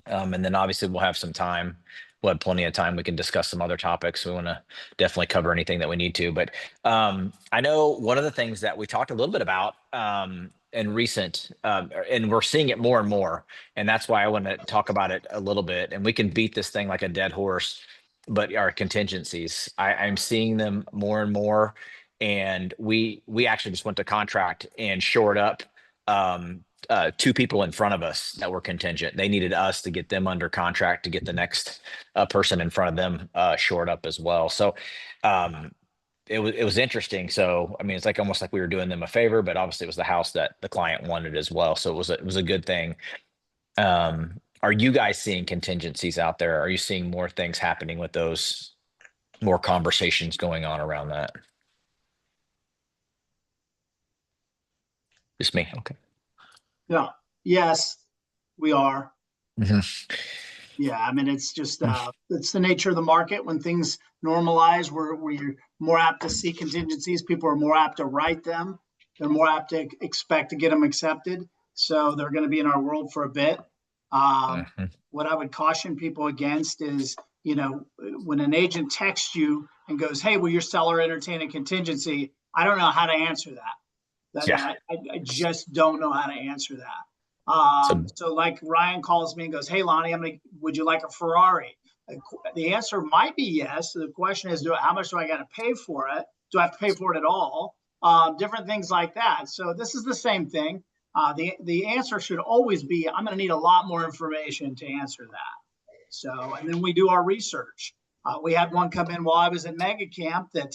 And then obviously we'll have some time. We'll have plenty of time. We can discuss some other topics. We want to definitely cover anything that we need to. But I know one of the things that we talked a little bit about in recent, and we're seeing it more and more. And that's why I want to talk about it a little bit. And we can beat this thing like a dead horse, but our contingencies, I'm seeing them more and more. And we actually just went to contract and shored up two people in front of us that were contingent. They needed us to get them under contract to get the next person in front of them shored up as well. So um, it was interesting. So I mean, it's like almost like we were doing them a favor, but obviously it was the house that the client wanted as well. So it was a good thing. Are you guys seeing contingencies out there? Are you seeing more things happening with those, more conversations going on around that? Just me. Okay. Yeah. Yes, we are. Mhm. Yeah. I mean, it's just it's the nature of the market. When things normalize, we're more apt to see contingencies. People are more apt to write them. They're more apt to expect to get them accepted. So they're going to be in our world for a bit. Mhm. What I would caution people against is, when an agent texts you and goes, "Hey, will your seller entertain a contingency?" I don't know how to answer that. Yeah. I just don't know how to answer that. So So like Ryan calls me and goes, "Hey Lonnie, would you like a Ferrari?" The answer might be yes. The question is, how much do I got to pay for it? Do I have to pay for it at all? Different things like that. So this is the same thing. The answer should always be, I'm going to need a lot more information to answer that. So, and then we do our research. We had one come in while I was at Mega Camp that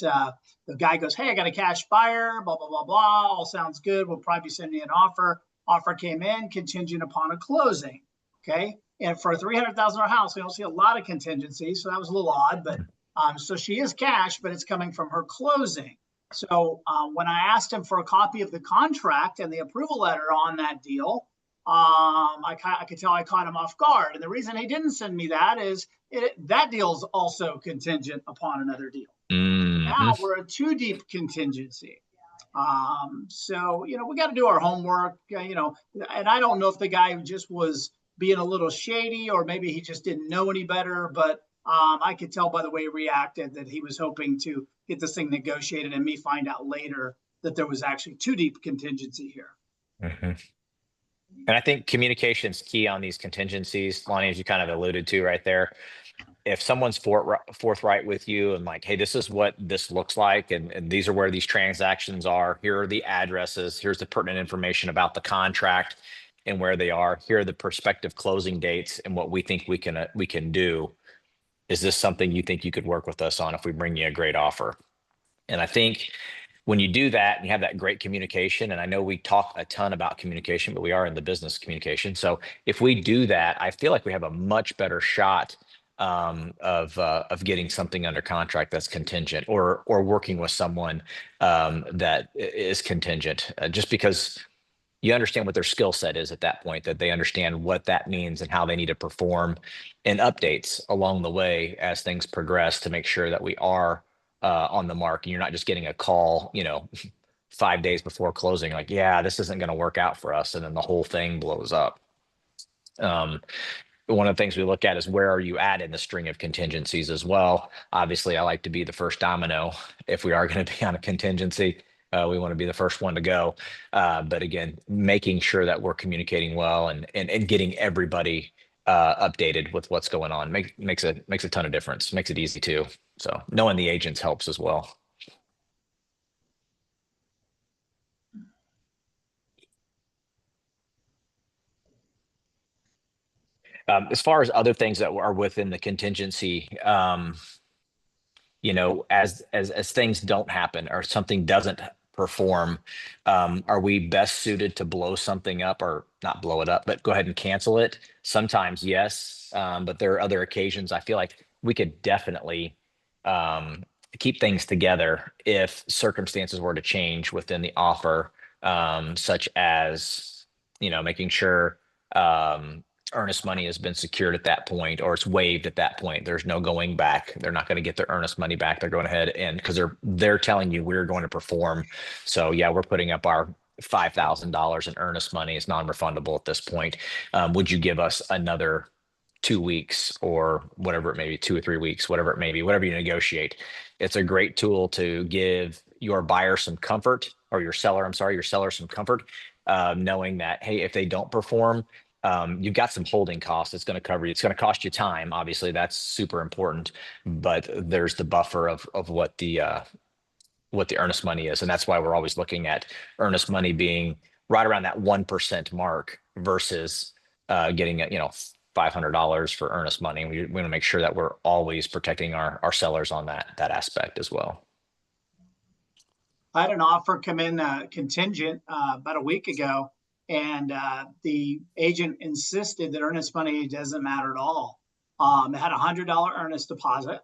the guy goes, "Hey, I got a cash buyer, blah, blah, blah, blah. All sounds good. We'll probably send you an offer." Offer came in contingent upon a closing. Okay. And for a $300,000 house, we don't see a lot of contingency. So that was a little odd, but so she is cash, but it's coming from her closing. So when I asked him for a copy of the contract and the approval letter on that deal, I could tell I caught him off guard. And the reason he didn't send me that is that deal's also contingent upon another deal. mhm. Now we're a too deep contingency. So, we got to do our homework, and I don't know if the guy just was being a little shady or maybe he just didn't know any better, but I could tell by the way he reacted that he was hoping to get this thing negotiated and me find out later that there was actually too deep contingency here. Mhm. And I think communication's key on these contingencies, Lonnie, as you kind of alluded to right there. If someone's forthright with you and like, hey, this is what this looks like, and these are where these transactions are. Here are the addresses. Here's the pertinent information about the contract and where they are. Here are the prospective closing dates and what we think we can do. Is this something you think you could work with us on if we bring you a great offer? And I think when you do that and you have that great communication, and I know we talk a ton about communication, but we are in the business communication. So if we do that, I feel like we have a much better shot of getting something under contract that's contingent, or working with someone that is contingent, just because you understand what their skill set is at that point, that they understand what that means and how they need to perform, and updates along the way as things progress to make sure that we are on the mark, and you're not just getting a call 5 days before closing, like, yeah, this isn't going to work out for us, and then the whole thing blows up. um, One of the things we look at is, where are you at in the string of contingencies as well? Obviously, I like to be the first domino. If we are going to be on a contingency, we want to be the first one to go. But again, making sure that we're communicating well, and getting everybody updated with what's going on makes a ton of difference. Makes it easy too. So knowing the agents helps as well. As far as other things that are within the contingency, as things don't happen or something doesn't perform, are we best suited to blow something up, or not blow it up, but go ahead and cancel it? Sometimes yes, but there are other occasions I feel like we could definitely um, keep things together if circumstances were to change within the offer, such as making sure earnest money has been secured at that point, or it's waived at that point. There's no going back. They're not going to get their earnest money back. They're going ahead, and because they're telling you we're going to perform. So yeah, we're putting up our $5,000 in earnest money. It's non-refundable at this point. Would you give us another 2 weeks or whatever it may be, 2 or 3 weeks, whatever it may be, whatever you negotiate. It's a great tool to give your buyer some comfort, or your seller, I'm sorry, your seller some comfort, knowing that, hey, if they don't perform, you've got some holding costs. It's going to cover you. It's going to cost you time. Obviously, that's super important, but there's the buffer of what the earnest money is. And that's why we're always looking at earnest money being right around that 1% mark versus getting $500 for earnest money. We want to make sure that we're always protecting our sellers on that aspect as well. I had an offer come in contingent about a week ago, and the agent insisted that earnest money doesn't matter at all. It had $100 earnest deposit.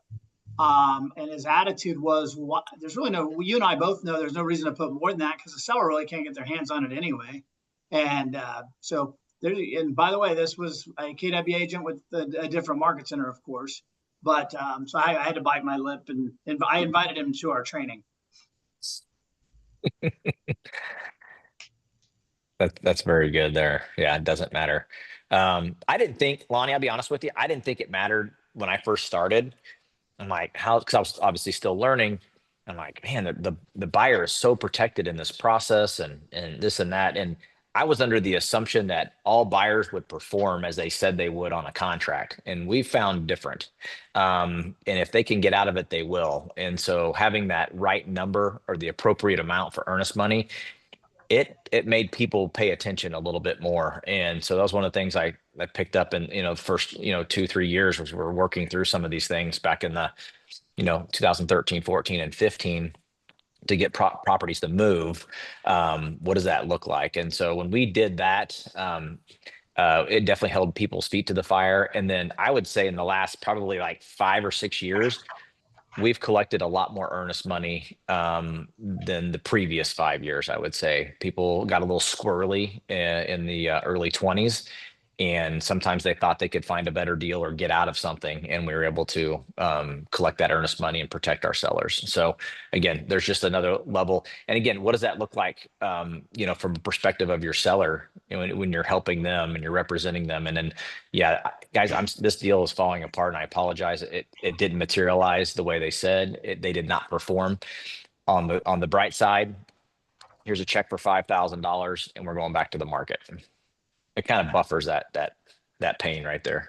And his attitude was, what, there's really no, you and I both know there's no reason to put more than that because the seller really can't get their hands on it anyway. And so there, and by the way, this was a KW agent with a different market center, of course. But so I had to bite my lip, and I invited him to our training. That's very good there. Yeah, it doesn't matter. I didn't think, Lonnie, I'll be honest with you, I didn't think it mattered when I first started. I'm like, how? Because I was obviously still learning. I'm like, man, the buyer is so protected in this process and this and that. And I was under the assumption that all buyers would perform as they said they would on a contract, and we found different. And if they can get out of it, they will. And so having that right number or the appropriate amount for earnest money, it made people pay attention a little bit more. And so that was one of the things I picked up in, first, 2, 3 years was we're working through some of these things back in the, 2013, 14, and 15 to get properties to move. What does that look like? And so when we did that, it definitely held people's feet to the fire. And then I would say in the last probably like 5 or 6 years, we've collected a lot more earnest money than the previous 5 years. I would say people got a little squirrely in the early 20s, and sometimes they thought they could find a better deal or get out of something, and we were able to collect that earnest money and protect our sellers. So again, there's just another level. And again, what does that look like, from a perspective of your seller, when you're helping them and you're representing them? And then, yeah, guys, this deal is falling apart, and I apologize. It didn't materialize the way they said. They did not perform. On the bright side, here's a check for $5,000, and we're going back to the market. It kind of buffers that pain right there.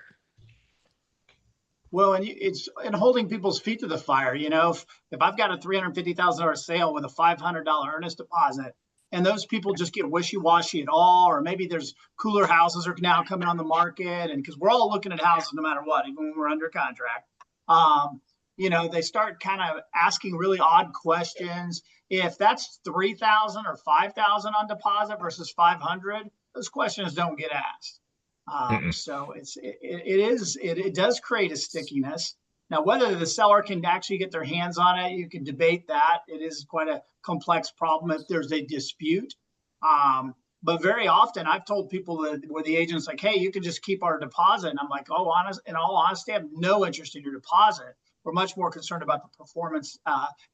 Well, and it's and holding people's feet to the fire. If I've got a $350,000 sale with a $500 earnest deposit, and those people just get wishy-washy at all, or maybe there's cooler houses are now coming on the market, and because we're all looking at houses no matter what, even when we're under contract, they start kind of asking really odd questions. If that's 3,000 or 5,000 on deposit versus 500, those questions don't get asked. So it does create a stickiness. Now, whether the seller can actually get their hands on it, you can debate that. It is quite a complex problem if there's a dispute. But very often I've told people that where the agent's like, hey, you can just keep our deposit. And I'm like, oh, in all honesty, I have no interest in your deposit. We're much more concerned about the performance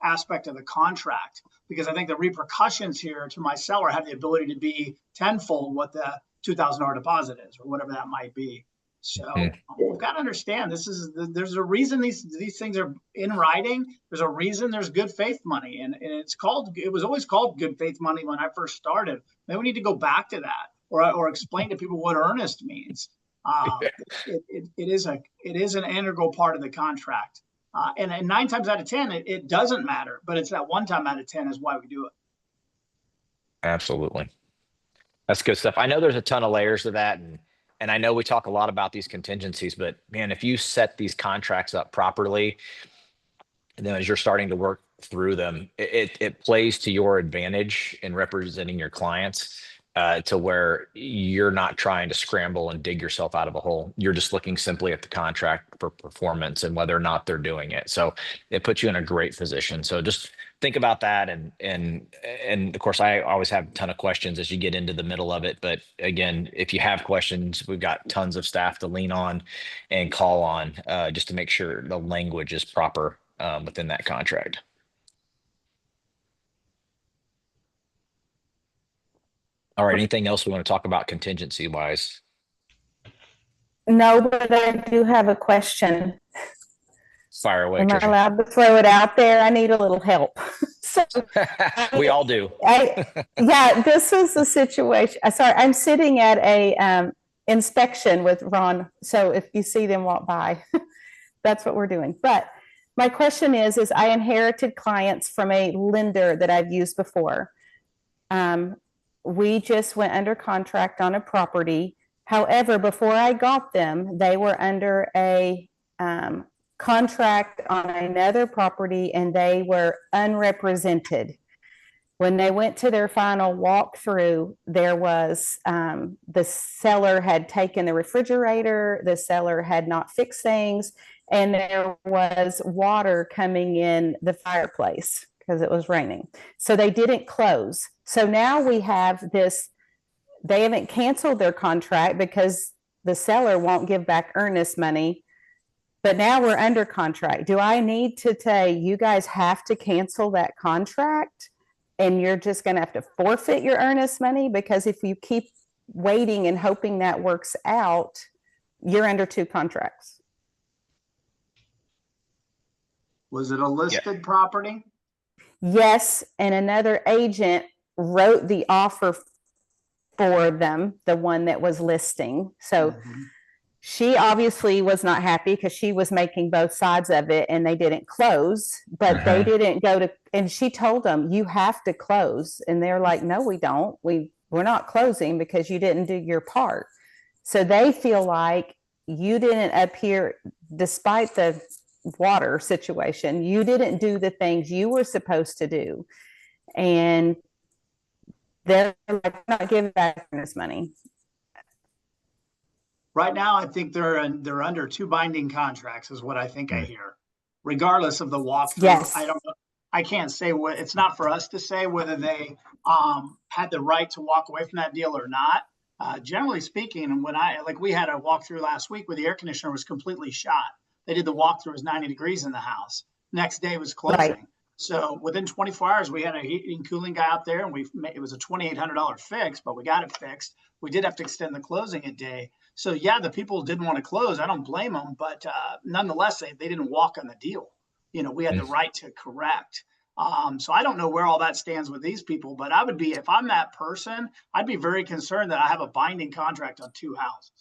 aspect of the contract, because I think the repercussions here to my seller have the ability to be tenfold what the $2,000 deposit is, or whatever that might be. So we've got to understand there's a reason these things are in writing. There's a reason there's good faith money, and it was always called good faith money when I first started. Maybe we need to go back to that, or explain to people what earnest means. It is an integral part of the contract. And 9 times out of 10, it doesn't matter, but it's that 1 time out of 10 is why we do it. Absolutely. That's good stuff. I know there's a ton of layers to that. And I know we talk a lot about these contingencies, but man, if you set these contracts up properly, and then as you're starting to work through them, it plays to your advantage in representing your clients, to where you're not trying to scramble and dig yourself out of a hole. You're just looking simply at the contract for performance and whether or not they're doing it. So it puts you in a great position. So just think about that. And of course, I always have a ton of questions as you get into the middle of it. But again, if you have questions, we've got tons of staff to lean on and call on, just to make sure the language is proper within that contract. All right. Anything else we want to talk about contingency wise? No, but I do have a question. Fire away, Am I Trisha. allowed to throw it out there? I need a little help. So We all do. yeah, this was the situation. Sorry, I'm sitting at a inspection with Ron. So if you see them walk by, that's what we're doing. But my question is I inherited clients from a lender that I've used before. We just went under contract on a property. However, before I got them, they were under a contract on another property and they were unrepresented. When they went to their final walkthrough, there was the seller had taken the refrigerator, the seller had not fixed things, and there was water coming in the fireplace because it was raining. So they didn't close. So now we have this, they haven't canceled their contract because the seller won't give back earnest money. But now we're under contract. Do I need to say, you guys have to cancel that contract and you're just going to have to forfeit your earnest money? Because if you keep waiting and hoping that works out, you're under 2 contracts. Was it a listed property? Yes, and another agent wrote the offer for them, the one that was listing. So she obviously was not happy because she was making both sides of it and they didn't close, but they didn't go to, and she told them, you have to close. And they're like, no, we don't. We're not closing because you didn't do your part. So they feel like you didn't appear, despite the water situation, you didn't do the things you were supposed to do. And they're like, not giving back this money. Right now, I think they're under 2 binding contracts, is what I think I hear, regardless of the walkthrough. Yes. I don't know. I can't say what. It's not for us to say whether they had the right to walk away from that deal or not. Generally speaking, when we had a walkthrough last week where the air conditioner was completely shot. They did the walkthrough, it was 90 degrees in the house. Next day was closing. Right. So within 24 hours, we had a heating and cooling guy out there, and it was a $2,800 fix, but we got it fixed. We did have to extend the closing a day. So yeah, the people didn't want to close. I don't blame them, but nonetheless, they didn't walk on the deal. We had the right to correct. So I don't know where all that stands with these people, but I would be, if I'm that person, I'd be very concerned that I have a binding contract on 2 houses.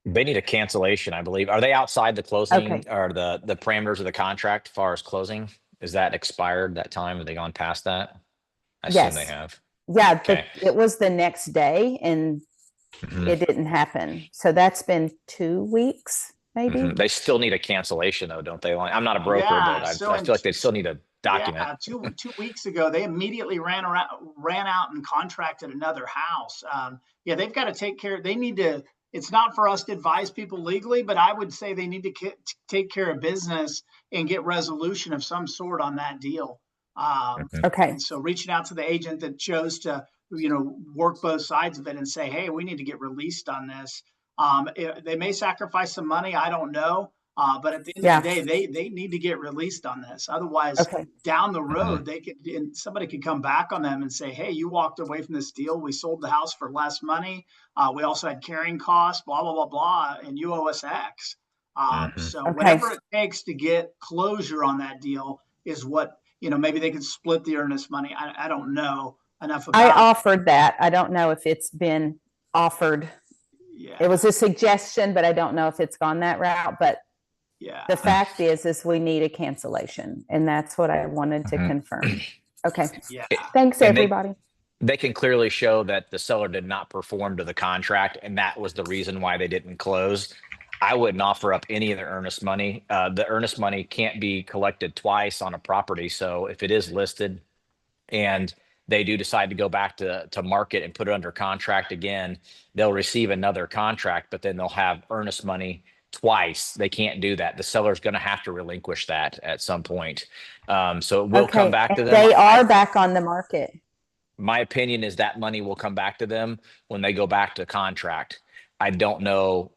They need a cancellation, I believe. Are they outside the closing or the parameters of the contract as far as closing? Is that expired, that time? Have they gone past that? I assume they have. Yeah, okay. It was the next day and it didn't happen. So that's been 2 weeks, maybe. They still need a cancellation though, don't they? I'm not a broker, but I feel like they still need a document. Yeah, 2 weeks ago, they immediately ran out and contracted another house. They've got to take care. They need to. It's not for us to advise people legally, but I would say they need to take care of business and get resolution of some sort on that deal. Okay. And so reaching out to the agent that chose to, work both sides of it and say, hey, we need to get released on this. They may sacrifice some money. I don't know. But at the end of the day, they need to get released on this. Otherwise, down the road, somebody could come back on them and say, hey, you walked away from this deal. We sold the house for less money. We also had carrying costs, blah, blah, blah, blah, and you owe us X. So whatever it takes to get closure on that deal is what, maybe they could split the earnest money. I don't know enough about it. I offered that. I don't know if it's been offered. Yeah. It was a suggestion, but I don't know if it's gone that route. But the fact is we need a cancellation, and that's what I wanted to confirm. Okay. Yeah. Thanks, everybody. They can clearly show that the seller did not perform to the contract, and that was the reason why they didn't close. I wouldn't offer up any of the earnest money. The earnest money can't be collected twice on a property. So if it is listed and they do decide to go back to market and put it under contract again, they'll receive another contract, but then they'll have earnest money twice. They can't do that. The seller's going to have to relinquish that at some point. So it will come back to them. They are back on the market. My opinion is that money will come back to them when they go back to contract. I don't know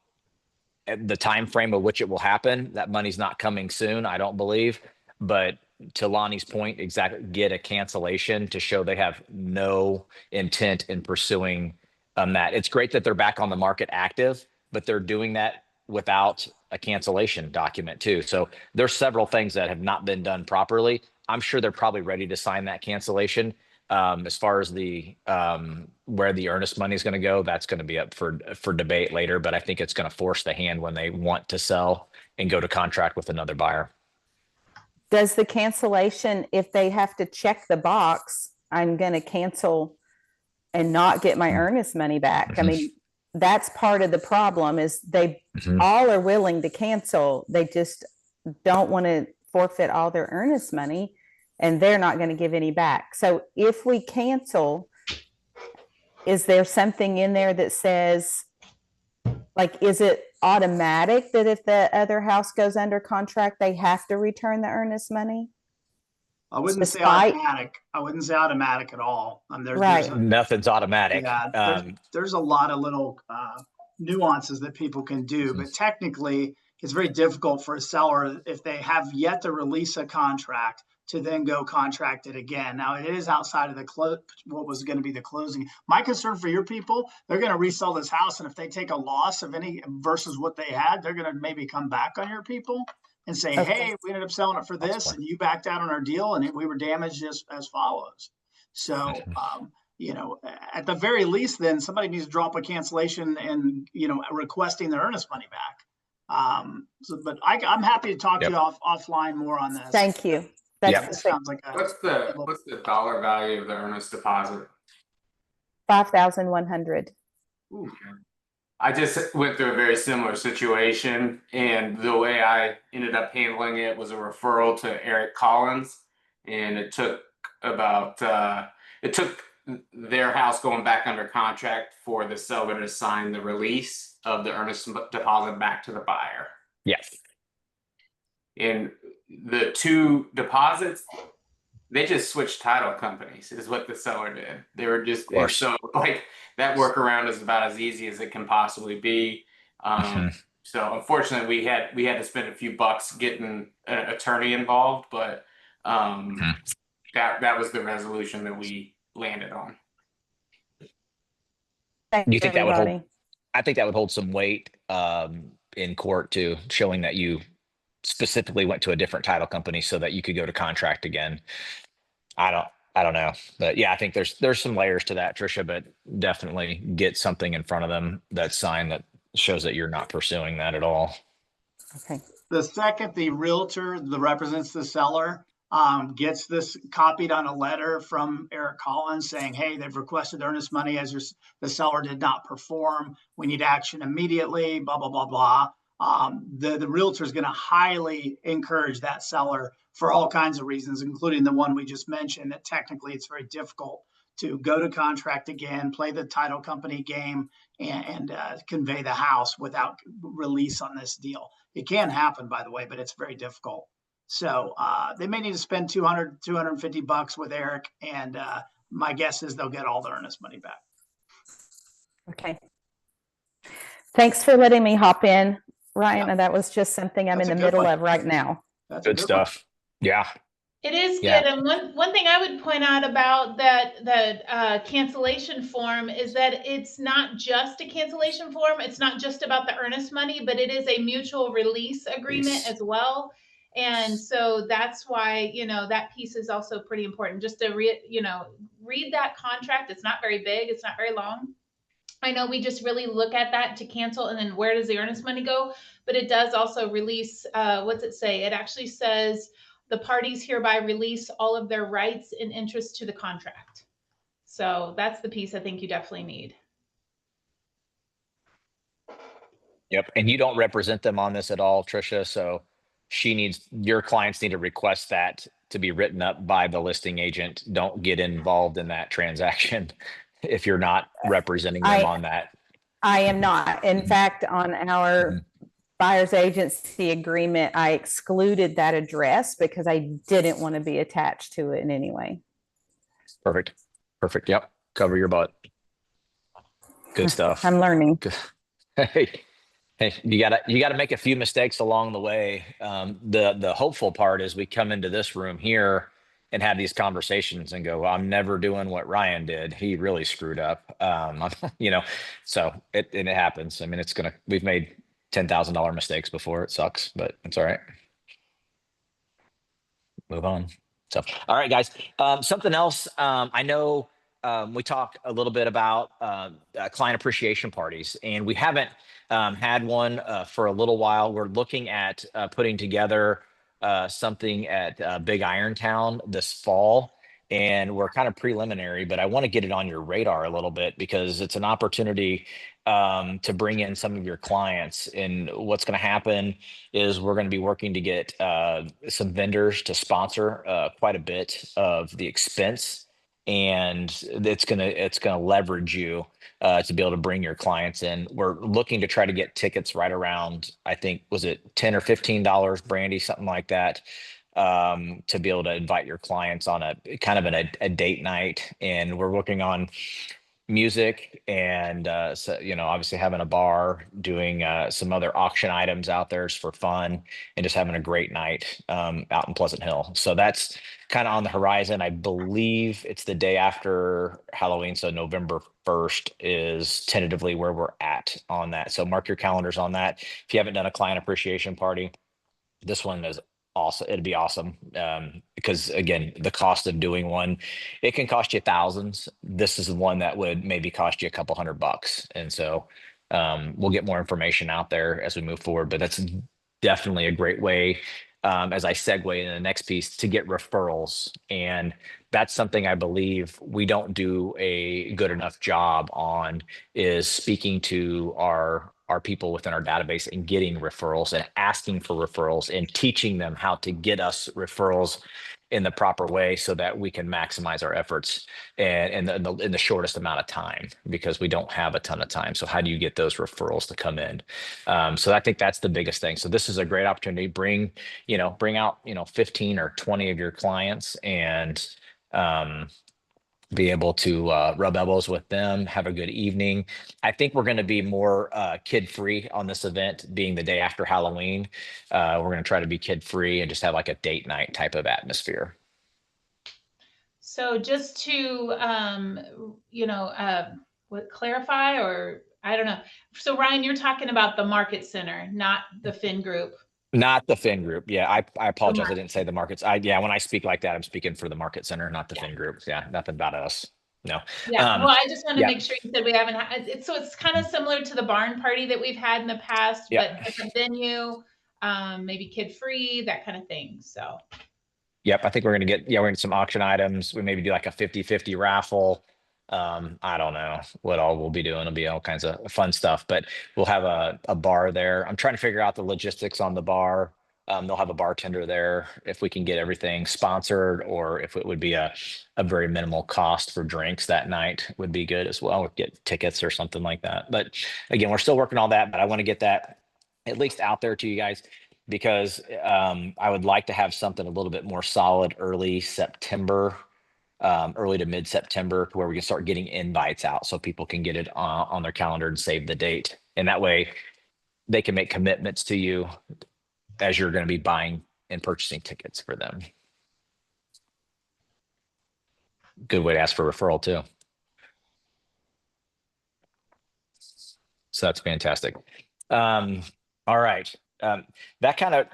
the time frame of which it will happen. That money's not coming soon, I don't believe. But to Lonnie's point, exactly, get a cancellation to show they have no intent in pursuing that. It's great that they're back on the market active, but they're doing that without a cancellation document too. So there's several things that have not been done properly. I'm sure they're probably ready to sign that cancellation. As far as the where the earnest money is going to go, that's going to be up for debate later. But I think it's going to force the hand when they want to sell and go to contract with another buyer. Does the cancellation, if they have to check the box, I'm going to cancel and not get my earnest money back? I mean, that's part of the problem is they all are willing to cancel. They just don't want to forfeit all their earnest money, and they're not going to give any back. So if we cancel, is there something in there that says, like, is it automatic that if the other house goes under contract, they have to return the earnest money? I wouldn't say automatic. I wouldn't say automatic at all. Right. Nothing's automatic. Yeah, there's a lot of little nuances that people can do, but technically it's very difficult for a seller if they have yet to release a contract to then go contract it again. Now it is outside of the what was going to be the closing. My concern for your people, they're going to resell this house, and if they take a loss of any versus what they had, they're going to maybe come back on your people and say, hey, we ended up selling it for this and you backed out on our deal and we were damaged as follows. So, you know, at the very least, then somebody needs to drop a cancellation and, you know, requesting their earnest money back. But I'm happy to talk to you offline more on this. Thank you. That sounds like what's the dollar value of the earnest deposit? 5,100. I just went through a very similar situation, and the way I ended up handling it was a referral to Eric Collins, and it took about their house going back under contract for the seller to sign the release of the earnest deposit back to the buyer. Yes. And the two deposits, they just switched title companies is what the seller did. They were just, so like that workaround is about as easy as it can possibly be. So unfortunately we had to spend a few bucks getting an attorney involved, but that was the resolution that we landed on. Do you think that would hold? I think that would hold some weight in court too, showing that you specifically went to a different title company so that you could go to contract again. I don't know, but yeah, I think there's some layers to that, Trisha, but definitely get something in front of them that's signed that shows that you're not pursuing that at all. Okay. The second the realtor that represents the seller gets this copied on a letter from Eric Collins saying, hey, they've requested earnest money as the seller did not perform. We need action immediately, blah, blah, blah, blah. The realtor is going to highly encourage that seller for all kinds of reasons, including the one we just mentioned, that technically it's very difficult to go to contract again, play the title company game, and convey the house without release on this deal. It can happen, by the way, but it's very difficult. So they may need to spend $250 with Eric, and my guess is they'll get all their earnest money back. Okay. Thanks for letting me hop in, Ryan. And that was just something I'm in the middle of right now. That's good stuff. Yeah. It is good. And one thing I would point out about that cancellation form is that it's not just a cancellation form. It's not just about the earnest money, but it is a mutual release agreement as well. And so that's why, you know, that piece is also pretty important. Just to read that contract. It's not very big. It's not very long. I know we just really look at that to cancel and then where does the earnest money go? But it does also release, what's it say? It actually says the parties hereby release all of their rights and interests to the contract. So that's the piece I think you definitely need. Yep. And you don't represent them on this at all, Trisha. So your clients need to request that to be written up by the listing agent. Don't get involved in that transaction if you're not representing them on that. I am not. In fact, on our buyer's agency agreement, I excluded that address because I didn't want to be attached to it in any way. Perfect. Perfect. Yep. Cover your butt. Good stuff. I'm learning. Hey, you gotta make a few mistakes along the way. The hopeful part is we come into this room here and have these conversations and go, well, I'm never doing what Ryan did. He really screwed up. You know, so it happens. I mean, we've made $10,000 mistakes before. It sucks, but it's all right. Move on. So, all right, guys. Something else. I know we talked a little bit about client appreciation parties, and we haven't had one for a little while. We're looking at putting together something at Big Irontown this fall, and we're kind of preliminary, but I want to get it on your radar a little bit because it's an opportunity to bring in some of your clients. And what's going to happen is we're going to be working to get some vendors to sponsor quite a bit of the expense, and it's gonna leverage you to be able to bring your clients in. We're looking to try to get tickets right around, I think, was it $10 or $15, Brandy, something like that, to be able to invite your clients on a kind of a date night. And we're working on music and so, you know, obviously having a bar, doing some other auction items out there for fun, and just having a great night out in Pleasant Hill. So that's kind of on the horizon. I believe it's the day after Halloween, so November 1st is tentatively where we're at on that. So mark your calendars on that. If you haven't done a client appreciation party, this one is awesome. It'd be awesome because, again, the cost of doing one, it can cost you thousands. This is the one that would maybe cost you a couple $100. And so we'll get more information out there as we move forward, but that's definitely a great way, as I segue into the next piece, to get referrals. And that's something I believe we don't do a good enough job on, is speaking to our people within our database and getting referrals and asking for referrals and teaching them how to get us referrals in the proper way so that we can maximize our efforts and in the shortest amount of time, because we don't have a ton of time. So how do you get those referrals to come in? So I think that's the biggest thing. So this is a great opportunity. Bring out 15 or 20 of your clients and be able to rub elbows with them, have a good evening. I think we're going to be more kid-free on this event, being the day after Halloween. We're going to try to be kid-free and just have like a date night type of atmosphere. So just to, clarify, or I don't know. So Ryan, you're talking about the Market Center, not the Fin Group. Not the Fin Group. Yeah, I apologize. I didn't say the markets. When I speak like that, I'm speaking for the Market Center, not the Fin Group. Yeah, nothing about us. No. Yeah. Well, I just want to make sure you said we haven't had it. So it's kind of similar to the barn party that we've had in the past, but different venue, maybe kid-free, that kind of thing. So. Yep. I think we're going to get some auction items. We maybe do like a 50-50 raffle. I don't know what all we'll be doing. It'll be all kinds of fun stuff, but we'll have a bar there. I'm trying to figure out the logistics on the bar. They'll have a bartender there if we can get everything sponsored, or if it would be a very minimal cost for drinks that night would be good as well. Or get tickets or something like that. But again, we're still working on that, but I want to get that at least out there to you guys, because I would like to have something a little bit more solid early September, early to mid-September, where we can start getting invites out so people can get it on their calendar and save the date. And that way they can make commitments to you as you're going to be buying and purchasing tickets for them. Good way to ask for referral too. So that's fantastic. All right.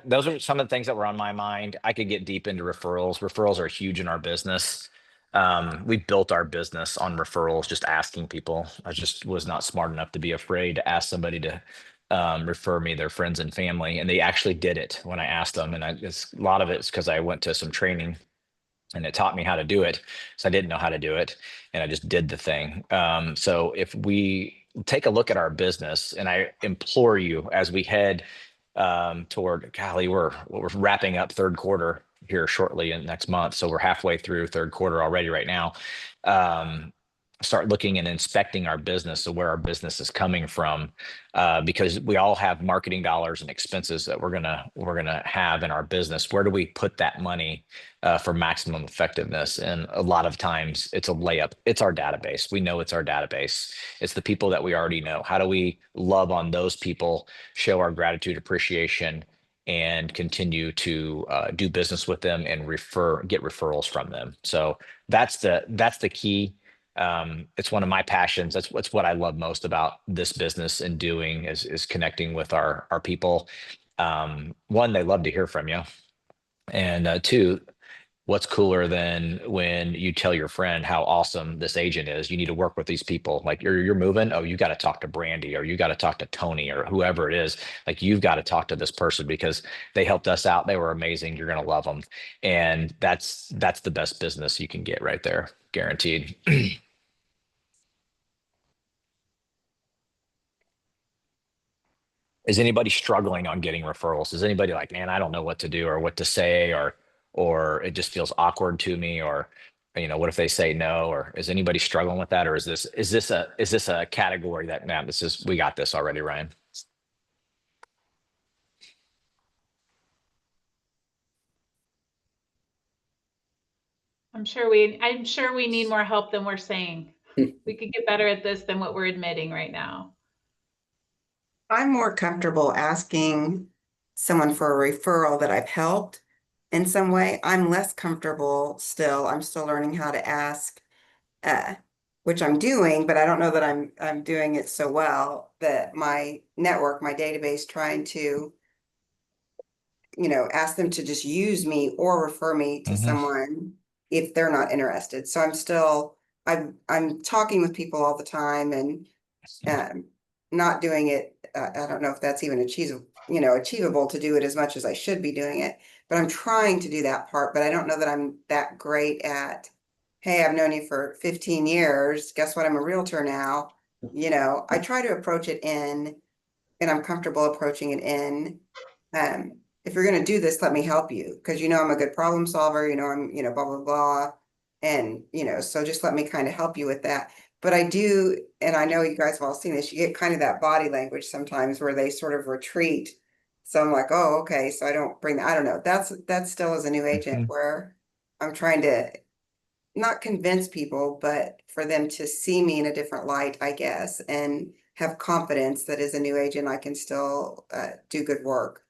Those are some of the things that were on my mind. I could get deep into referrals. Referrals are huge in our business. We built our business on referrals, just asking people. I just was not smart enough to be afraid to ask somebody to refer me their friends and family. And they actually did it when I asked them. And a lot of it's because I went to some training and it taught me how to do it. So I didn't know how to do it, and I just did the thing. So if we take a look at our business, and I implore you, as we head toward, golly, we're wrapping up third quarter here shortly in next month. So we're halfway through third quarter already right now. Start looking and inspecting our business, so where our business is coming from, because we all have marketing dollars and expenses that we're gonna have in our business. Where do we put that money for maximum effectiveness? And a lot of times it's a layup. It's our database. We know it's our database. It's the people that we already know. How do we love on those people, show our gratitude, appreciation, and continue to do business with them and get referrals from them. So that's the key. It's one of my passions. That's what I love most about this business and doing is connecting with our people. One, they love to hear from you. And two, what's cooler than when you tell your friend how awesome this agent is? You need to work with these people. Like you're moving. Oh, you got to talk to Brandy, or you got to talk to Tony, or whoever it is. Like you've got to talk to this person because they helped us out. They were amazing. You're gonna love them, and that's the best business you can get right there, guaranteed. Is anybody struggling on getting referrals? Is anybody like, man, I don't know what to do or what to say, or it just feels awkward to me, or what if they say no? Or is anybody struggling with that? Or is this a category that, man, we got this already, Ryan? I'm sure we need more help than we're saying. We could get better at this than what we're admitting right now. I'm more comfortable asking someone for a referral that I've helped in some way. I'm less comfortable still. I'm still learning how to ask, which I'm doing, but I don't know that I'm doing it so well that my network, my database, trying to, ask them to just use me or refer me to someone if they're not interested. So I'm talking with people all the time and not doing it. I don't know if that's even achievable to do it as much as I should be doing it, but I'm trying to do that part. But I don't know that I'm that great at, hey, I've known you for 15 years. Guess what? I'm a realtor now. I try to approach it and I'm comfortable approaching it in. If you're going to do this, let me help you because I'm a good problem solver. I'm blah blah blah, and so just let me kind of help you with that. But I do, and I know you guys have all seen this, you get kind of that body language sometimes where they sort of retreat. So I'm like, oh, okay. So I don't bring that. I don't know. That's still as a new agent where I'm trying to not convince people, but for them to see me in a different light, I guess, and have confidence that as a new agent, I can still do good work.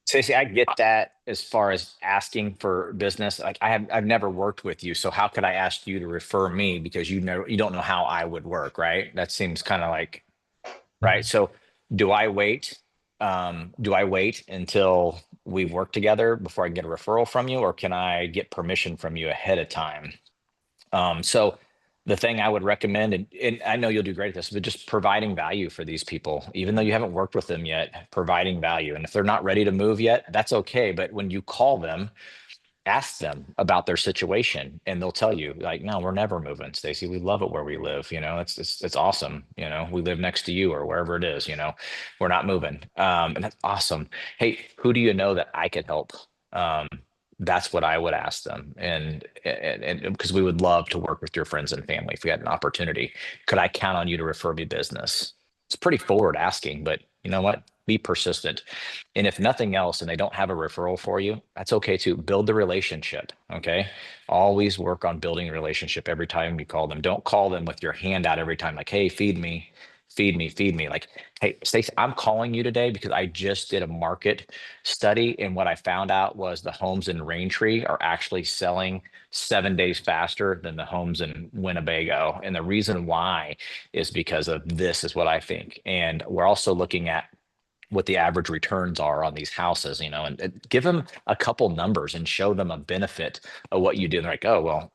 Stacey, I get that as far as asking for business. Like I've never worked with you, so how could I ask you to refer me because you don't know how I would work, right? That seems kind of like, right? So do I wait? Do I wait until we've worked together before I get a referral from you, or can I get permission from you ahead of time? So the thing I would recommend, and I know you'll do great at this, but just providing value for these people, even though you haven't worked with them yet, providing value. And if they're not ready to move yet, that's okay. But when you call them, ask them about their situation and they'll tell you like, no, we're never moving, Stacey. We love it where we live. It's awesome. We live next to you or wherever it is, we're not moving. And that's awesome. Hey, who do you know that I could help? That's what I would ask them. And because we would love to work with your friends and family if we had an opportunity. Could I count on you to refer me business? It's pretty forward asking, but you know what? Be persistent. And if nothing else, and they don't have a referral for you, that's okay too. Build the relationship. Okay. Always work on building a relationship every time you call them. Don't call them with your hand out every time, like, hey, feed me, feed me, feed me. Like, hey, Stacey, I'm calling you today because I just did a market study. And what I found out was the homes in Raintree are actually selling 7 days faster than the homes in Winnebago. And the reason why is because of this is what I think. And we're also looking at what the average returns are on these houses, and give them a couple numbers and show them a benefit of what you do. And they're like, oh, well,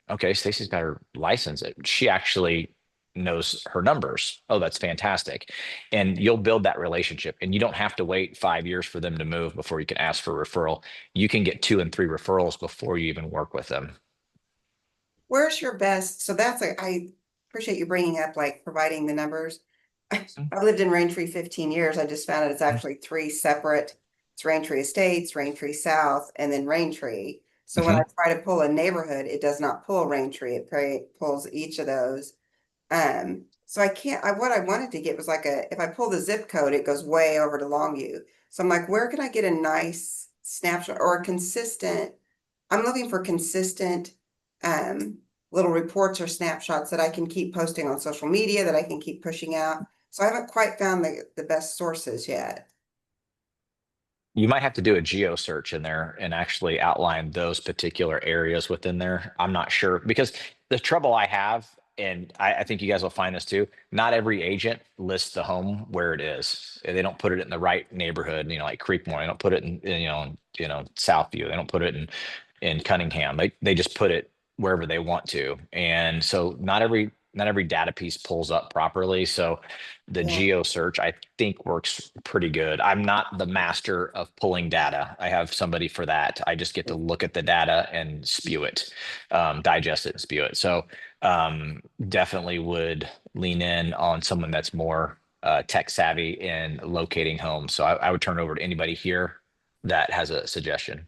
okay, Stacey's got her license. She actually knows her numbers. Oh, that's fantastic. And you'll build that relationship and you don't have to wait 5 years for them to move before you can ask for a referral. You can get 2 and 3 referrals before you even work with them. Where's your best? So I appreciate you bringing up like providing the numbers. I've lived in Raintree 15 years. I just found out it's actually 3 separate. It's Raintree Estates, Raintree South, and then Raintree. So when I try to pull a neighborhood, it does not pull Raintree. It pulls each of those. So I can't, what I wanted to get was like if I pull the zip code, it goes way over to Longview. So I'm like, where can I get a nice snapshot or a consistent, I'm looking for consistent, little reports or snapshots that I can keep posting on social media, that I can keep pushing out. So I haven't quite found the best sources yet. You might have to do a geo search in there and actually outline those particular areas within there. I'm not sure, because the trouble I have, and I think you guys will find this too, not every agent lists the home where it is. They don't put it in the right neighborhood, like Creekmore. They don't put it in Southview. They don't put it in Cunningham. They just put it wherever they want to. And so not every data piece pulls up properly. So the Yeah. geo search, I think, works pretty good. I'm not the master of pulling data. I have somebody for that. I just get to look at the data and spew it, digest it and spew it. So definitely would lean in on someone that's more tech savvy in locating homes. So I would turn it over to anybody here that has a suggestion.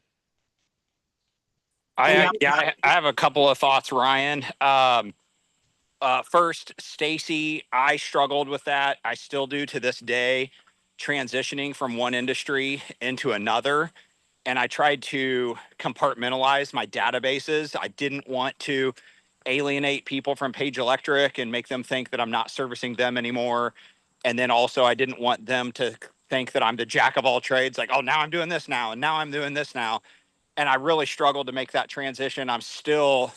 I have a couple of thoughts, Ryan. First, Stacy, I struggled with that. I still do to this day, transitioning from one industry into another. And I tried to compartmentalize my databases. I didn't want to alienate people from Page Electric and make them think that I'm not servicing them anymore. And then also, I didn't want them to think that I'm the jack of all trades, like, oh, now I'm doing this now, and now I'm doing this now. And I really struggled to make that transition. I'm still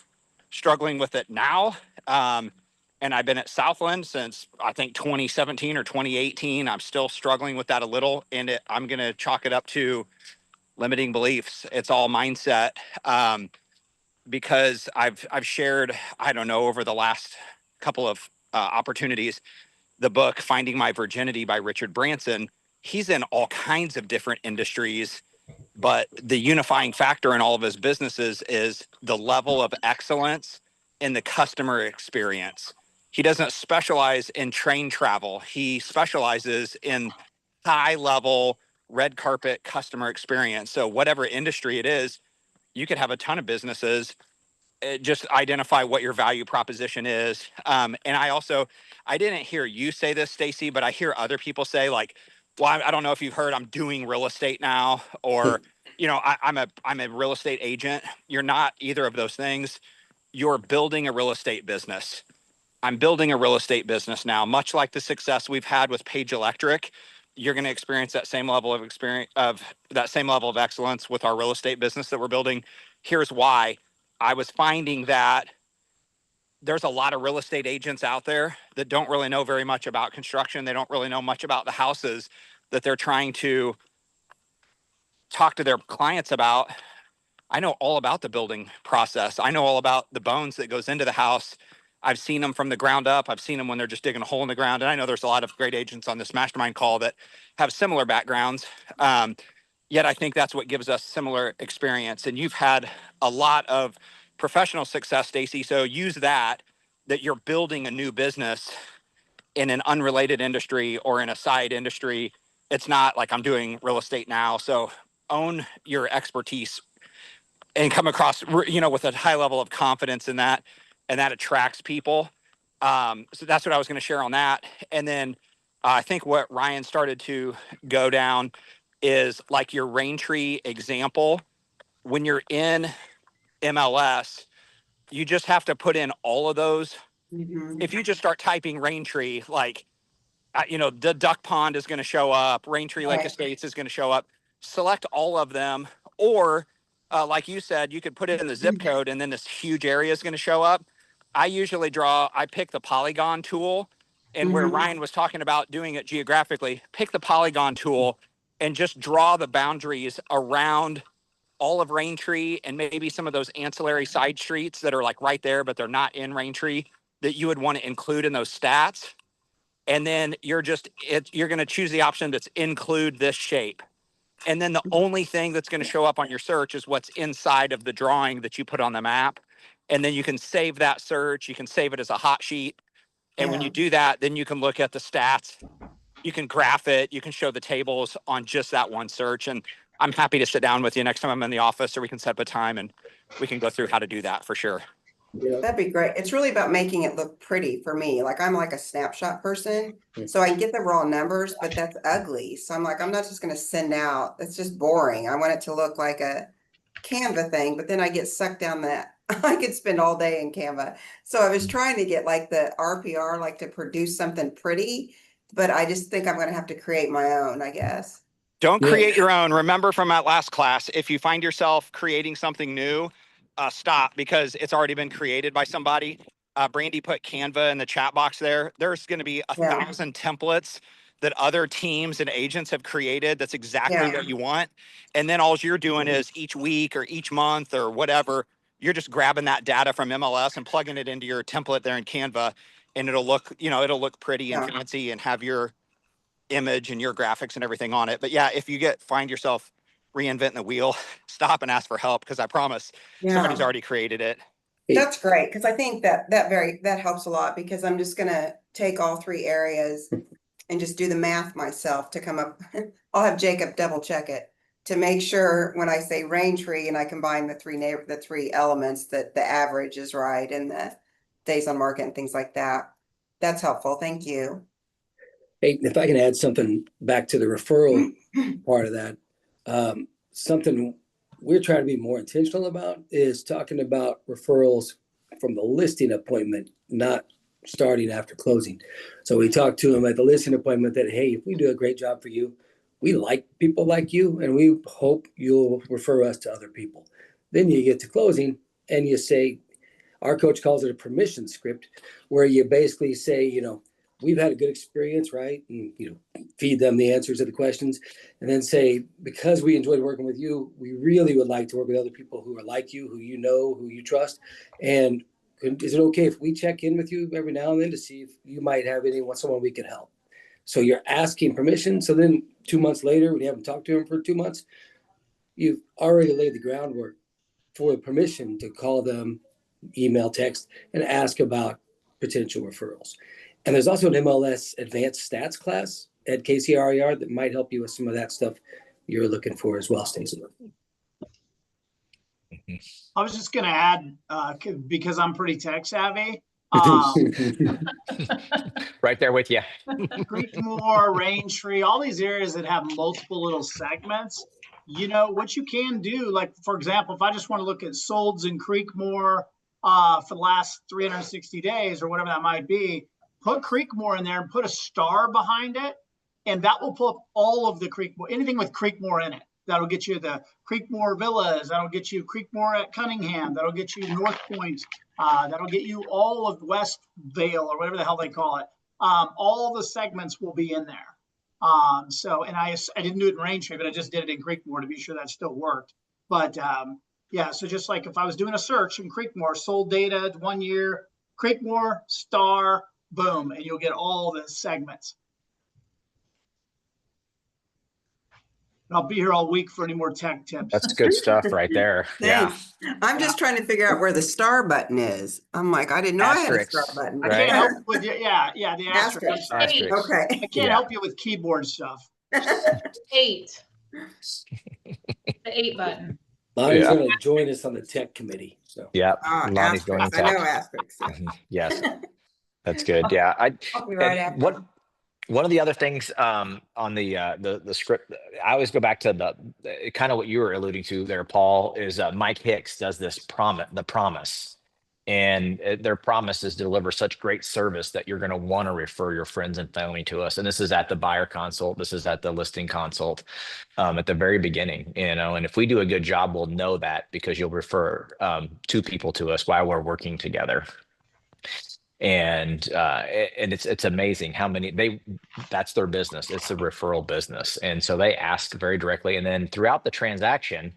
struggling with it now. And I've been at Southland since I think 2017 or 2018. I'm still struggling with that a little, and I'm going to chalk it up to limiting beliefs. It's all mindset. Because I've shared, I don't know, over the last couple of opportunities, the book Finding My Virginity by Richard Branson. He's in all kinds of different industries, but the unifying factor in all of his businesses is the level of excellence in the customer experience. He doesn't specialize in train travel. He specializes in high level red carpet customer experience. So whatever industry it is, you could have a ton of businesses. Just identify what your value proposition is. And I didn't hear you say this, Stacy, but I hear other people say, like, well, I don't know if you've heard, I'm doing real estate now, or, I'm a real estate agent. You're not either of those things. You're building a real estate business. I'm building a real estate business now, much like the success we've had with Page Electric. You're going to experience that same level of excellence with our real estate business that we're building. Here's why. I was finding that there's a lot of real estate agents out there that don't really know very much about construction. They don't really know much about the houses that they're trying to talk to their clients about. I know all about the building process. I know all about the bones that goes into the house. I've seen them from the ground up. I've seen them when they're just digging a hole in the ground. And I know there's a lot of great agents on this mastermind call that have similar backgrounds. Yet I think that's what gives us similar experience. And you've had a lot of professional success, Stacy. So use that you're building a new business in an unrelated industry or in a side industry. It's not like I'm doing real estate now. So own your expertise and come across, with a high level of confidence in that, and that attracts people. So that's what I was going to share on that. And then I think what Ryan started to go down is like your Raintree example. When you're in MLS, you just have to put in all of those. Mhm. If you just start typing Raintree, like, the Duck Pond is going to show up, Raintree Lake Right. Estates is going to show up. Select all of them, or like you said, you could put it in the zip code and then this huge area is going to show up. I pick the polygon tool, and where Mhm. Ryan was talking about doing it geographically, pick the polygon tool and just draw the boundaries around all of Raintree and maybe some of those ancillary side streets that are like right there, but they're not in Raintree, that you would want to include in those stats. And then you're going to choose the option that's include this shape. And then the only thing that's going to show up on your search is what's inside of the drawing that you put on the map. And then you can save that search. You can save it as a hot sheet. And when Yeah. you do that, then you can look at the stats. You can graph it. You can show the tables on just that one search. And I'm happy to sit down with you next time I'm in the office, or we can set up a time and we can go through how to do that for sure. That'd be great. It's really about making it look pretty for me. Like, I'm like a snapshot person, so I can get the raw numbers, but that's ugly. So I'm like, I'm not just going to send out. It's just boring. I want it to look like a Canva thing, but then I get sucked down that. I could spend all day in Canva. So I was trying to get like the RPR, like to produce something pretty but I just think I'm gonna have to create my own, I guess. Don't create your own. Remember from that last class, if you find yourself creating something new, stop, because it's already been created by somebody. Brandy put Canva in the chat box there. There's going to be 1,000 templates that other teams and agents have created. That's exactly what you want. And then all you're doing is each week or each month or whatever, you're just grabbing that data from MLS and plugging it into your template there in Canva. And it'll look, it'll look pretty and fancy and have your image and your graphics and everything on it. But yeah, if you find yourself reinventing the wheel, stop and ask for help, because I promise somebody's already created it. That's great, because I think that helps a lot, because I'm just gonna take all 3 areas and just do the math myself to come up. I'll have Jacob double check it to make sure when I say rain tree and I combine the 3 elements that the average is right and the days on market and things like that. That's helpful. Thank you. Hey, if I can add something back to the referral part of that, something we're trying to be more intentional about is talking about referrals from the listing appointment, not starting after closing. So we talked to them at the listing appointment that, hey, if we do a great job for you, we like people like you, and we hope you'll refer us to other people. Then you get to closing and you say, our coach calls it a permission script, where you basically say, we've had a good experience, right? And, feed them the answers to the questions, and then say, because we enjoyed working with you, we really would like to work with other people who are like you, who who you trust. And is it okay if we check in with you every now and then to see if you might have someone we can help? So you're asking permission. So then 2 months later, when you haven't talked to them for 2 months, you've already laid the groundwork for permission to call them, email, text, and ask about potential referrals. And there's also an MLS advanced stats class at KCRER that might help you with some of that stuff you're looking for as well, Stacey. I was just going to add, because I'm pretty tech savvy. Right there with you. Creekmore, Rain Tree, all these areas that have multiple little segments. What you can do, like, for example, if I just want to look at solds in Creekmore for the last 360 days or whatever that might be, put Creekmore in there and put a star behind it, and that will pull up all of the Creekmore, anything with Creekmore in it. That'll get you the Creekmore Villas. That'll get you Creekmore at Cunningham. That'll get you North Point. That'll get you all of West Vale, or whatever the hell they call it. All the segments will be in there. And I didn't do it in Rain Tree, but I just did it in Creekmore to be sure that still worked. But so just like if I was doing a search in Creekmore, sold data 1 year, Creekmore, star, boom, and you'll get all the segments. I'll be here all week for any more tech tips. That's good stuff right there. Thanks. Yeah. I'm just trying to figure out where the star button is. I'm like, I didn't know Asterisk, I had a star button. Right? I can't help with you. Yeah, the asterisk. Okay. I can't help you with keyboard stuff. 8. The 8 button. Lonnie's going to join us on the tech committee. So Lonnie's going to I know asterisks. Yes, that's good. Yeah, I'll be right after. One of the other things on the script, I always go back to the kind of what you were alluding to there, Paul, is Mike Hicks does this promise, and their promise is to deliver such great service that you're going to want to refer your friends and family to us. And this is at the buyer consult. This is at the listing consult at the very beginning, and if we do a good job, we'll know that because you'll refer 2 people to us while we're working together. And it's amazing how many that's their business. It's a referral business. And so they ask very directly. And then throughout the transaction,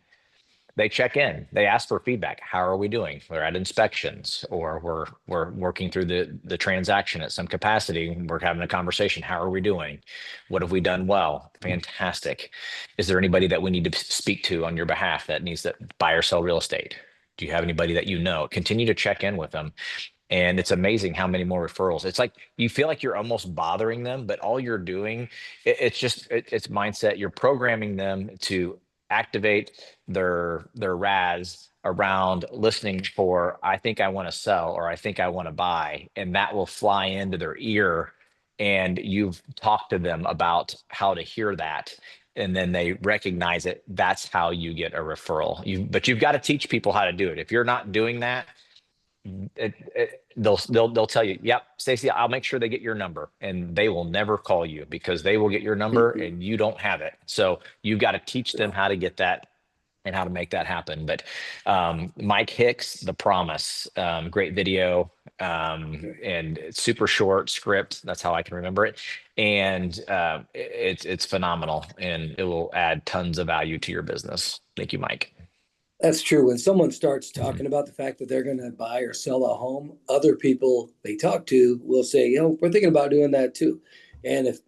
they check in, they ask for feedback. How are we doing? We're at inspections, or we're working through the transaction at some capacity. We're having a conversation. How are we doing? What have we done well? Fantastic. Is there anybody that we need to speak to on your behalf that needs to buy or sell real estate? Do you have anybody that you know? Continue to check in with them. And it's amazing how many more referrals. It's like you feel like you're almost bothering them, but all you're doing, it's mindset. You're programming them to activate their RAS around listening for, I think I want to sell, or I think I want to buy, and that will fly into their ear. And you've talked to them about how to hear that, and then they recognize it. That's how you get a referral. But you've got to teach people how to do it. If you're not doing that, they'll tell you, yep, Stacy, I'll make sure they get your number, and they will never call you because they will get your number and you don't have it. So you've got to teach them how to get that and how to make that happen. But Mike Hicks, The Promise, great video, and it's super short script. That's how I can remember it. And it's phenomenal, and it will add tons of value to your business. Thank you, Mike. That's true. When someone starts talking about the fact that they're going to buy or sell a home, other people they talk to will say, you know, we're thinking about doing that too. And if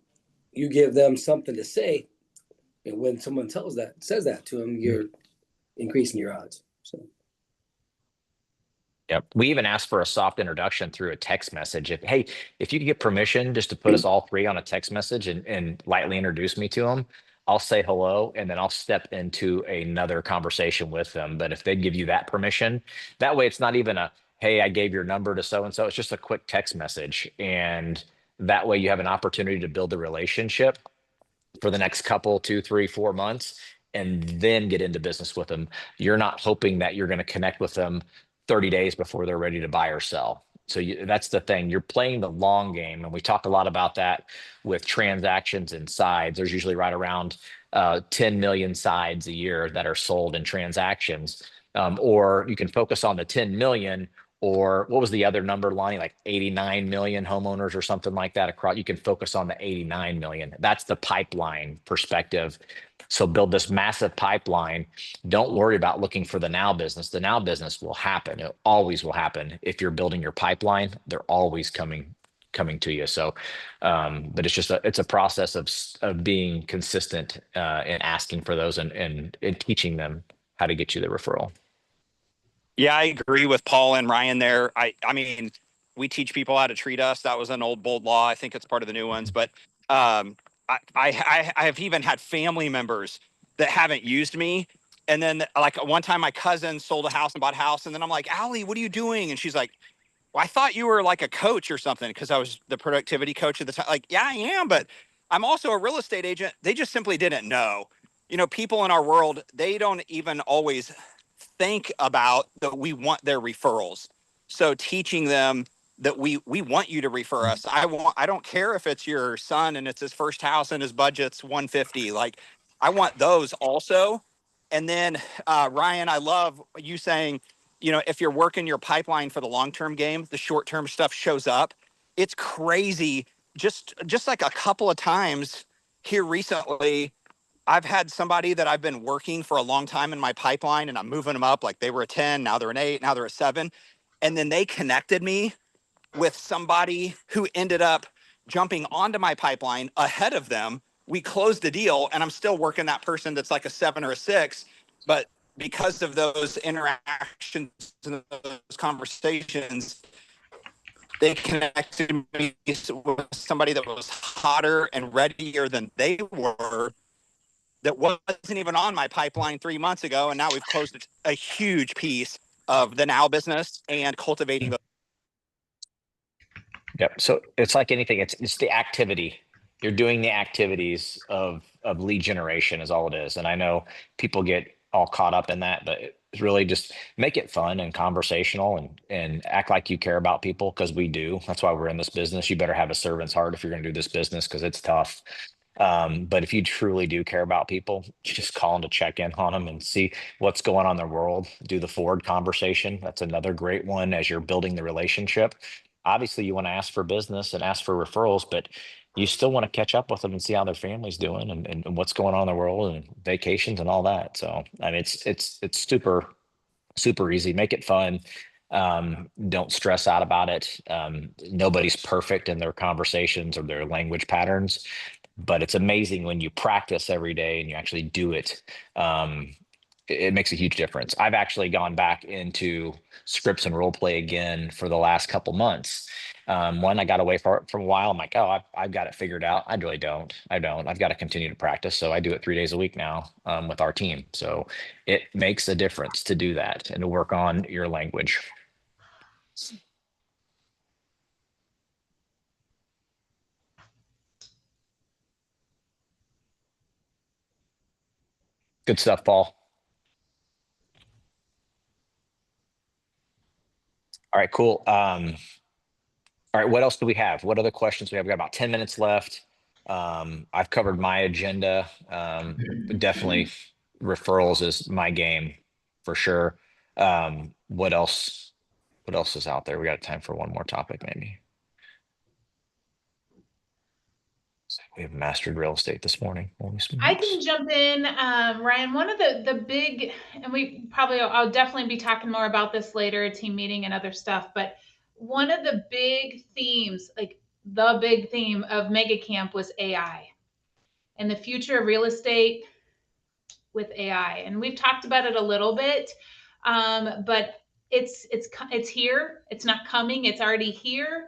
you give them something to say, and when someone says that to them, you're increasing your odds. So. Yep. We even asked for a soft introduction through a text message. Hey, if you could get permission just to put us all three on a text message and lightly introduce me to them, I'll say hello, and then I'll step into another conversation with them. But if they give you that permission, that way it's not even a, hey, I gave your number to so-and-so. It's just a quick text message. And that way you have an opportunity to build a relationship for the next couple, 2, 3, 4 months, and then get into business with them. You're not hoping that you're going to connect with them 30 days before they're ready to buy or sell. So that's the thing. You're playing the long game. And we talk a lot about that with transactions and sides. There's usually right around 10 million sides a year that are sold in transactions. Or you can focus on the 10 million, or what was the other number, Lonnie? Like 89 million homeowners or something like that across. You can focus on the 89 million. That's the pipeline perspective. So build this massive pipeline. Don't worry about looking for the now business. The now business will happen. It always will happen. If you're building your pipeline, they're always coming to you. So, but it's just it's a process of being consistent and asking for those and teaching them how to get you the referral. Yeah, I agree with Paul and Ryan there. I mean, we teach people how to treat us. That was an old bold law. I think it's part of the new ones. But I have even had family members that haven't used me. And then like one time my cousin sold a house and bought a house. And then I'm like, Allie, what are you doing? And she's like, well, I thought you were like a coach or something, because I was the productivity coach at the time. Like, yeah, I am, but I'm also a real estate agent. They just simply didn't know. You know, people in our world, they don't even always think about that we want their referrals. So teaching them that we want you to refer us. I don't care if it's your son and it's his first house and his budget's 150. Like, I want those also. And then Ryan, I love you saying, you know, if you're working your pipeline for the long-term game, the short-term stuff shows up. It's crazy. Just like a couple of times here recently, I've had somebody that I've been working for a long time in my pipeline, and I'm moving them up. Like, they were a 10, now they're an 8, now they're a 7. And then they connected me with somebody who ended up jumping onto my pipeline ahead of them. We closed the deal, and I'm still working that person that's like a 7 or a 6. But because of those interactions and those conversations, they connected me with somebody that was hotter and readier than they were, that wasn't even on my pipeline 3 months ago. And now we've closed a huge piece of the now business and cultivating. Yep. So it's like anything. It's the activity. You're doing the activities of lead generation is all it is. And I know people get all caught up in that, but it's really just make it fun and conversational and act like you care about people, because we do. That's why we're in this business. You better have a servant's heart if you're going to do this business, because it's tough. But if you truly do care about people, just call them to check in on them and see what's going on in their world. Do the forward conversation. That's another great one as you're building the relationship. Obviously, you want to ask for business and ask for referrals, but you still want to catch up with them and see how their family's doing and what's going on in the world and vacations and all that. So, I mean, it's super easy. Make it fun. Don't stress out about it. Nobody's perfect in their conversations or their language patterns, but it's amazing when you practice every day and you actually do it. It makes a huge difference. I've actually gone back into scripts and role play again for the last couple months. One, I got away from a while. I'm like, oh, I've got it figured out. I really don't. I don't. I've got to continue to practice. So I do it 3 days a week now with our team. So it makes a difference to do that and to work on your language. Good stuff, Paul. All right, cool. All right, what else do we have? What other questions we have? We got about 10 minutes left. I've covered my agenda. Definitely referrals is my game for sure. What else? What else is out there? We got time for one more topic, maybe. We have mastered real estate this morning. Holy smokes. I can jump in, Ryan. One of the big, and I'll definitely be talking more about this later, a team meeting and other stuff, but one of the big themes, like the big theme of Mega Camp was AI and the future of real estate with AI. And we've talked about it a little bit, but it's here. It's not coming. It's already here.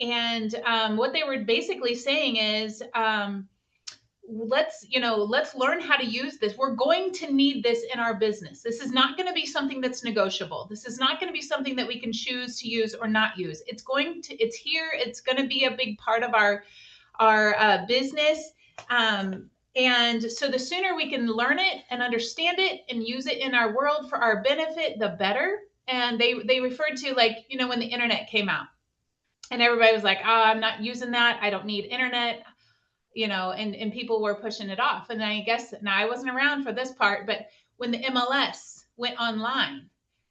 And what they were basically saying is, let's learn how to use this. We're going to need this in our business. This is not going to be something that's negotiable. This is not going to be something that we can choose to use or not use. It's here. It's going to be a big part of our business. And so the sooner we can learn it and understand it and use it in our world for our benefit, the better. And they referred to, like, when the internet came out and everybody was like, oh, I'm not using that. I don't need internet. And people were pushing it off. And I guess, now I wasn't around for this part, but when the MLS went online,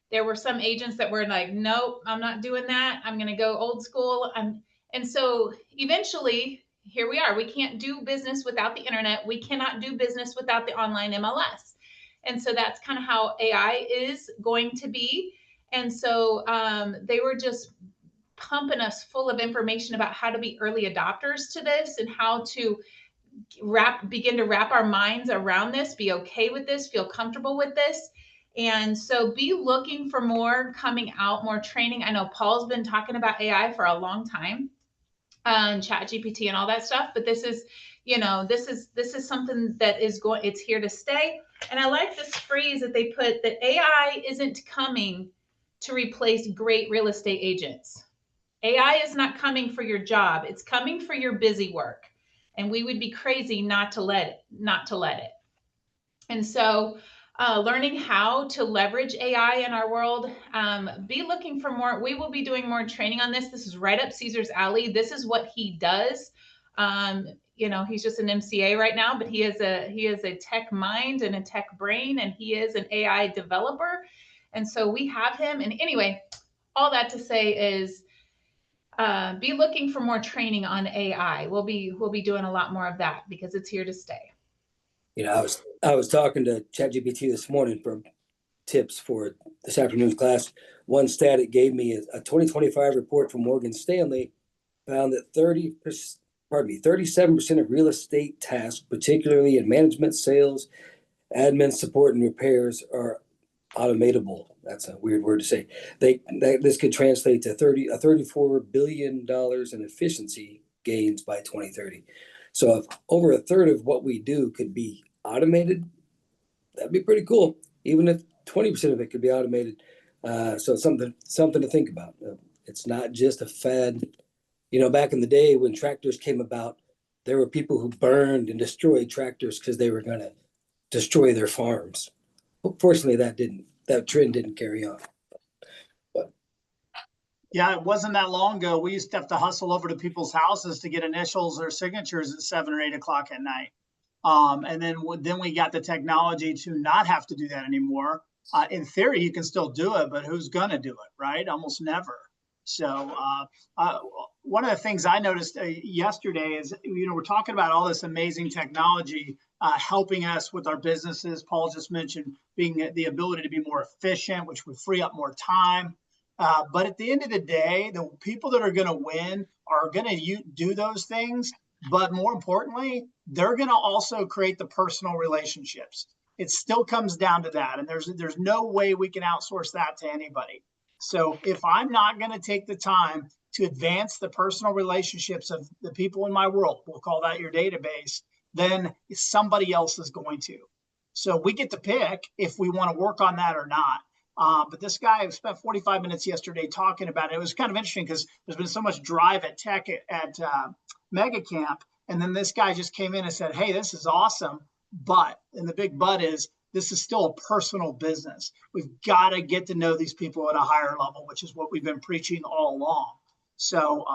there were some agents that were like, nope, I'm not doing that. I'm going to go old school. And so eventually, here we are. We can't do business without the internet. We cannot do business without the online MLS. And so that's kind of how AI is going to be. And so they were just pumping us full of information about how to be early adopters to this and how to begin to wrap our minds around this, be okay with this, feel comfortable with this. And so be looking for more coming out, more training. I know Paul's been talking about AI for a long time, ChatGPT and all that stuff, but this is something that is it's here to stay. And I like this phrase that they put, that AI isn't coming to replace great real estate agents. AI is not coming for your job. It's coming for your busy work. And we would be crazy not to let it. And so learning how to leverage AI in our world, be looking for more. We will be doing more training on this. This is right up Caesar's alley. This is what he does. He's just an MCA right now, but he is a tech mind and a tech brain, and he is an AI developer. And so we have him. And anyway, all that to say is, be looking for more training on AI. We'll be doing a lot more of that because it's here to stay. I was talking to ChatGPT this morning for tips for this afternoon's class. One stat it gave me is a 2025 report from Morgan Stanley found that 37% of real estate tasks, particularly in management, sales, admin, support, and repairs, are automatable. That's a weird word to say. This could translate to $34 billion in efficiency gains by 2030. So if over a third of what we do could be automated, that'd be pretty cool. Even if 20% of it could be automated. So something to think about. It's not just a fad. Back in the day when tractors came about, there were people who burned and destroyed tractors because they were going to destroy their farms. Fortunately, that trend didn't carry on. Yeah, it wasn't that long ago. We used to have to hustle over to people's houses to get initials or signatures at 7 or 8 o'clock at night. And then we got the technology to not have to do that anymore. In theory, you can still do it, but who's going to do it, right? Almost never. So one of the things I noticed yesterday is, we're talking about all this amazing technology helping us with our businesses. Paul just mentioned being the ability to be more efficient, which would free up more time. But at the end of the day, the people that are going to win are going to do those things. But more importantly, they're going to also create the personal relationships. It still comes down to that. And there's no way we can outsource that to anybody. So if I'm not going to take the time to advance the personal relationships of the people in my world, we'll call that your database, then somebody else is going to. So we get to pick if we want to work on that or not. But this guy spent 45 minutes yesterday talking about it. It was kind of interesting because there's been so much drive at tech at Mega Camp. And then this guy just came in and said, hey, this is awesome. But, and the big but is, this is still a personal business. We've got to get to know these people at a higher level, which is what we've been preaching all along. So,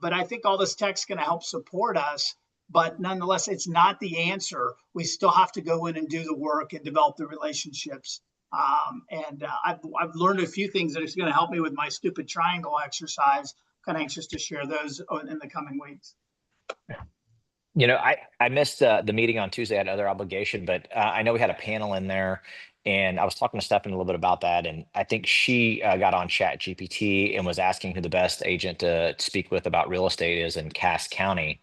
but I think all this tech's going to help support us, but nonetheless, it's not the answer. We still have to go in and do the work and develop the relationships. I've learned a few things that are going to help me with my stupid triangle exercise. Kind of anxious to share those in the coming weeks. You know, I missed the meeting on Tuesday. I had other obligation, but I know we had a panel in there, and I was talking to Stephanie a little bit about that. And I think she got on Chat GPT and was asking who the best agent to speak with about real estate is in Cass County.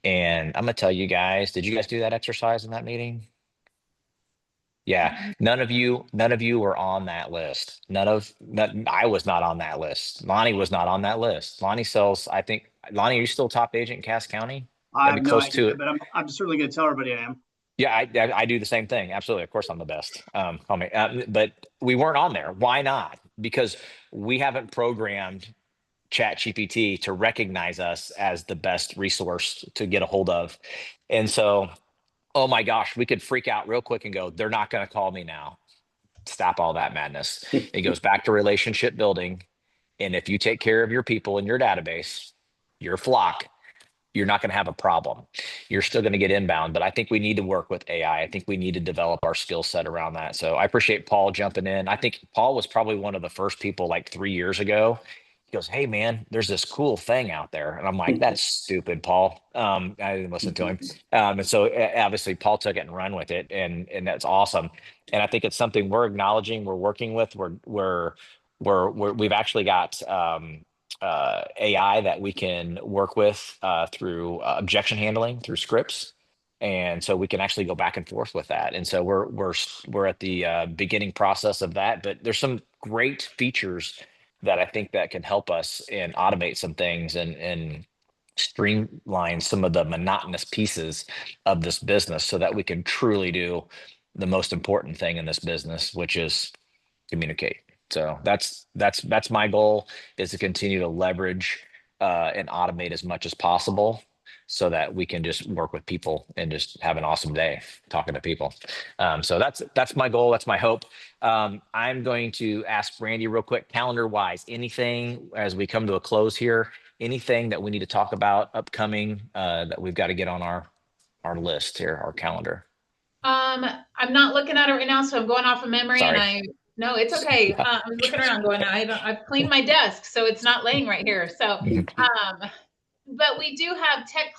And I'm gonna tell you guys, did you guys do that exercise in that meeting? Yeah, none of you were on that list. I was not on that list. Lonnie was not on that list. Lonnie sells, I think, Lonnie, are you still top agent in Cass County? I That'd have be no close to idea, it. but I'm certainly going to tell everybody I am. Yeah, I do the same thing. Absolutely. Of course, I'm the best. Call me. But we weren't on there. Why not? Because we haven't programmed Chat GPT to recognize us as the best resource to get a hold of. And so, oh my gosh, we could freak out real quick and go, they're not going to call me now. Stop all that madness. It goes back to relationship building. And if you take care of your people in your database, your flock, you're not going to have a problem. You're still going to get inbound, but I think we need to work with AI. I think we need to develop our skill set around that. So I appreciate Paul jumping in. I think Paul was probably one of the first people like 3 years ago. He goes, "Hey man, there's this cool thing out there." And I'm like, "That's stupid, Paul." I didn't listen to him. And so obviously Paul took it and run with it. And that's awesome. And I think it's something we're acknowledging, we're working with, we've actually got, AI that we can work with through objection handling through scripts, and so we can actually go back and forth with that. And so we're at the beginning process of that. But there's some great features that I think that can help us and automate some things and streamline some of the monotonous pieces of this business, so that we can truly do the most important thing in this business, which is communicate. So that's my goal, is to continue to leverage and automate as much as possible, so that we can just work with people and just have an awesome day talking to people. So that's my goal. That's my hope. I'm going to ask Brandy real quick, calendar wise, anything as we come to a close here, anything that we need to talk about upcoming that we've got to get on our list here, our calendar. I'm not looking at it right now, so I'm going off of memory. Sorry. And no, it's okay. I'm looking around going, I've cleaned my desk, so it's not laying right here. So, but we do have tech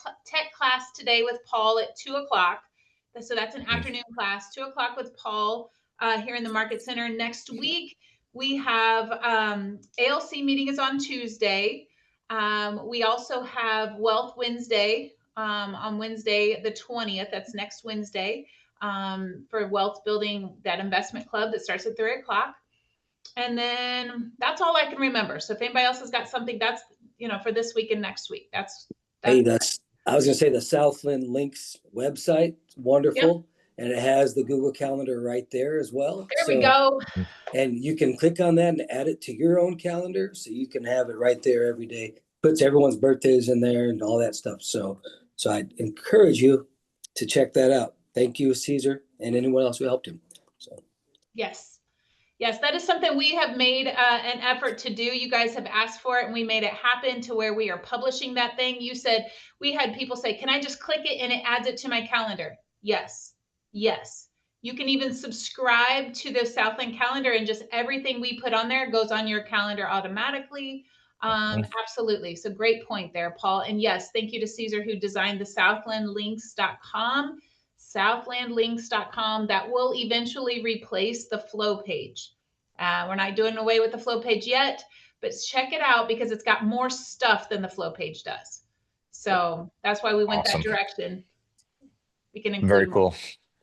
class today with Paul at 2:00. So that's an afternoon class, 2:00 with Paul here in the Market Center. Next week, we have ALC meeting is on Tuesday. We also have Wealth Wednesday on Wednesday, the 20th. That's next Wednesday. For wealth building, that investment club that starts at 3:00. And then that's all I can remember. So if anybody else has got something, that's, for this week and next week, that's I was going to say the Southland Links website, wonderful. Yep. And it has the Google Calendar right there as well. There we go. And you can click on that and add it to your own calendar, so you can have it right there every day. Puts everyone's birthdays in there and all that stuff. So I encourage you to check that out. Thank you, Caesar, and anyone else who helped him. So. Yes, that is something we have made an effort to do. You guys have asked for it, and we made it happen to where we are publishing that thing. You said, we had people say, can I just click it and it adds it to my calendar? Yes. You can even subscribe to the Southland calendar, and just everything we put on there goes on your calendar automatically. Absolutely. So great point there, Paul. And yes, thank you to Caesar, who designed the southlandlinks.com. Southlandlinks.com, that will eventually replace the flow page. We're not doing away with the flow page yet, but check it out because it's got more stuff than the flow page does. So that's why we went that direction. We can include very cool.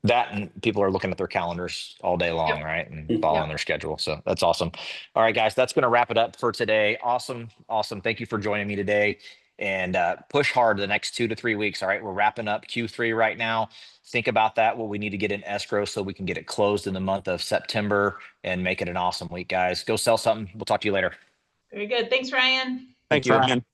That, and people are looking at their calendars all day long, right? And following their schedule. So that's awesome. All right, guys, that's going to wrap it up for today. Awesome. Thank you for joining me today. And push hard the next 2 to 3 weeks. All right, we're wrapping up Q3 right now. Think about that, what we need to get in escrow so we can get it closed in the month of September and make it an awesome week, guys. Go sell something. We'll talk to you later. Very good. Thanks, Ryan. Thanks, Ryan.